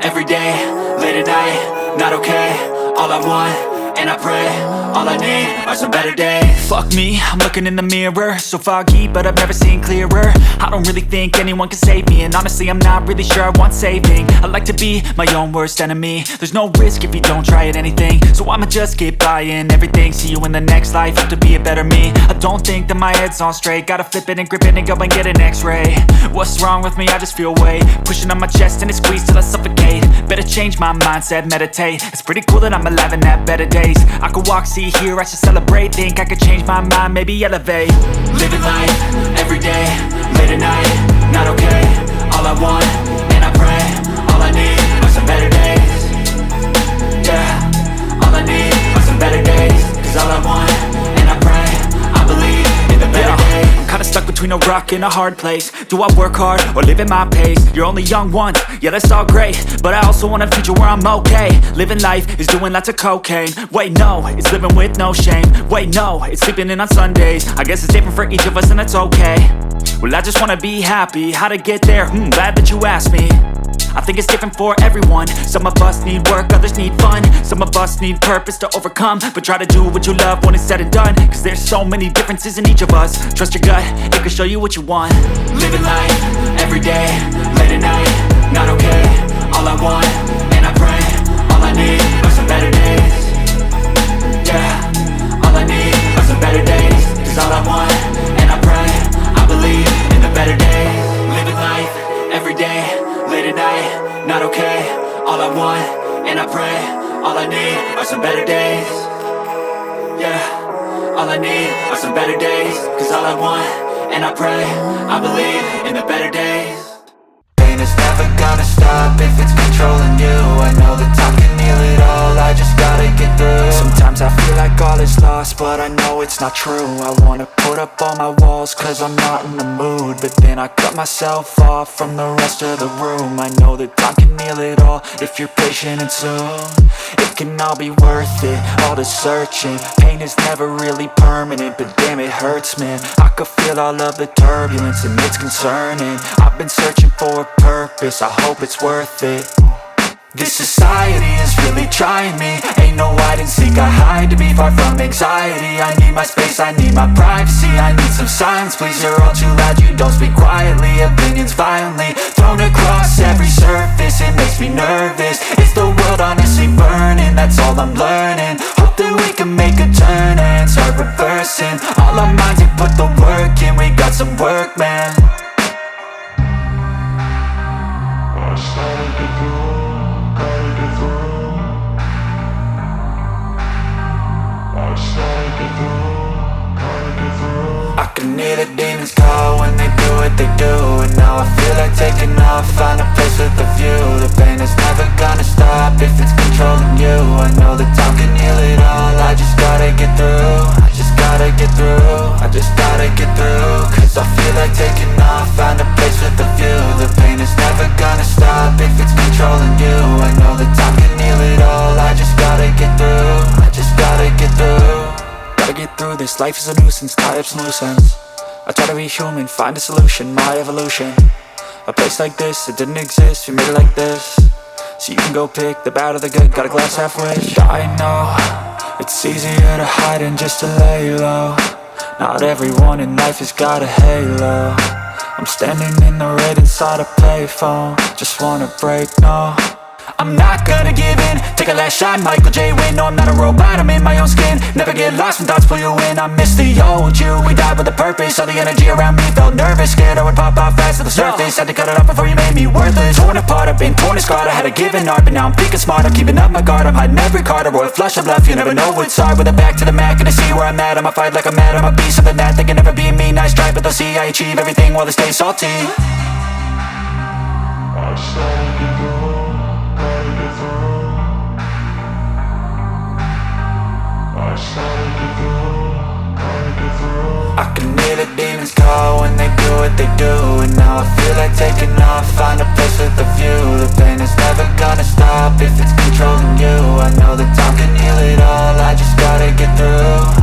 every day, late at night, not okay. All I want, and I pray, all I need are some better days. Fuck me, I'm looking in the mirror, so foggy, but I've never seen clearer. I don't really think anyone can save me, and honestly I'm not really sure I want saving. I like to be my own worst enemy. There's no risk if you don't try at anything, so I'ma just keep buying everything. See you in the next life, have to be a better me. I don't think that my head's on straight, gotta flip it and grip it and go and get an x-ray. What's wrong with me? I just feel weight pushing on my chest and it squeezes till I suffocate. Better change my mindset, meditate. It's pretty cool that I'm alive and have better days. I could walk, see, hear, I should celebrate. Think I could change my mind, maybe elevate. Living life, every day, late at night, not okay. All I want, and I pray, all I need are some better days. Yeah, all I need are some better days. Cause all I want, and I pray, I believe in the better days. I'm kinda stuck between a rock and a hard place. Do I work hard or live at my pace? You're only young once, yeah that's all great, but I also want a future where I'm okay. Living life is doing lots of cocaine. Wait no, it's living with no shame. Wait no, it's sleeping in on Sundays. I guess it's different for each of us and that's okay. Well I just wanna be happy, how to get there? Glad that you asked me. I think it's different for everyone. Some of us need work, others need fun. Some of us need purpose to overcome. But try to do what you love when it's said and done. Cause there's so many differences in each of us. Trust your gut, it can show you what you want. Living life, every day, late at night, not okay. All I want, and I pray, all I need are some better days. Yeah, all I need are some better days. Cause all I want, and I pray, I believe in the better days. Living life, every day, late at night, not okay. All I want, and I pray, all I need are some better days. Yeah, all I need are some better days. Cause all I want, and I pray, I believe in the better days. Pain is never gonna stop if it's controlling you. I know that time can heal it all, I just gotta get through. Sometimes I feel like all is lost, but I know it's not true. I wanna put up all my walls cause I'm not in the mood, but then I cut myself off from the rest of the room. I know that time can heal it all if you're patient and soon. It can all be worth it, all the searching. Pain is never really permanent, but damn it hurts man. I could feel all of the turbulence and it's concerning. I've been searching for a purpose, I hope it's worth it. This society is really trying me. Ain't no hide and seek, I hide to be far from anxiety. I need my space, I need my privacy. I need some silence, please, you're all too loud. You don't speak quietly, opinions violently thrown across every surface. It makes me nervous, it's the world honestly burning. That's all I'm learning, hope that we can make a turn and start reversing. All our minds, we put the work in, we got some work, man. I can hear the demons call when they do what they do. And now I feel like taking off, find a place with a view. The pain is never gonna stop if it's controlling you. I know that time can heal it all, I just gotta get through. I just gotta get through, I just gotta get through. Cause I feel like taking off, find a place with a view. The pain is never gonna stop if it's controlling you. I know that time can heal it all, I just gotta get through. I just gotta get through. Gotta get through this, life is a nuisance, tie up some loose ends. I try to be human, find a solution, my evolution. A place like this, it didn't exist, we made it like this. So you can go pick the bad or the good, got a glass halfway. I know, it's easier to hide than just to lay low. Not everyone in life has got a halo. I'm standing in the red inside a payphone, just wanna break, no. I'm not gonna give in, take a last shot, Michael J. Win. No, I'm not a robot, I'm in my own skin. Never get lost when thoughts pull you in. I miss the old you, we died with a purpose. All the energy around me felt nervous, scared I would pop off fast to the surface. Had to cut it off before you made me worthless. Torn apart, I've been torn and scarred. I had a given art, but now I'm thinking smart. I'm keeping up my guard, I'm hiding every card. A royal flush of love, you never know what's hard. With a back to the mat, gonna see where I'm at. I'ma fight like I'm mad, I'ma be something that they can never be me. Nice try, but they'll see I achieve everything while they stay salty. I can hear the demons call when they do what they do. And now I feel like taking off, find a place with a view. The pain is never gonna stop if it's controlling you. I know that time can heal it all, I just gotta get through.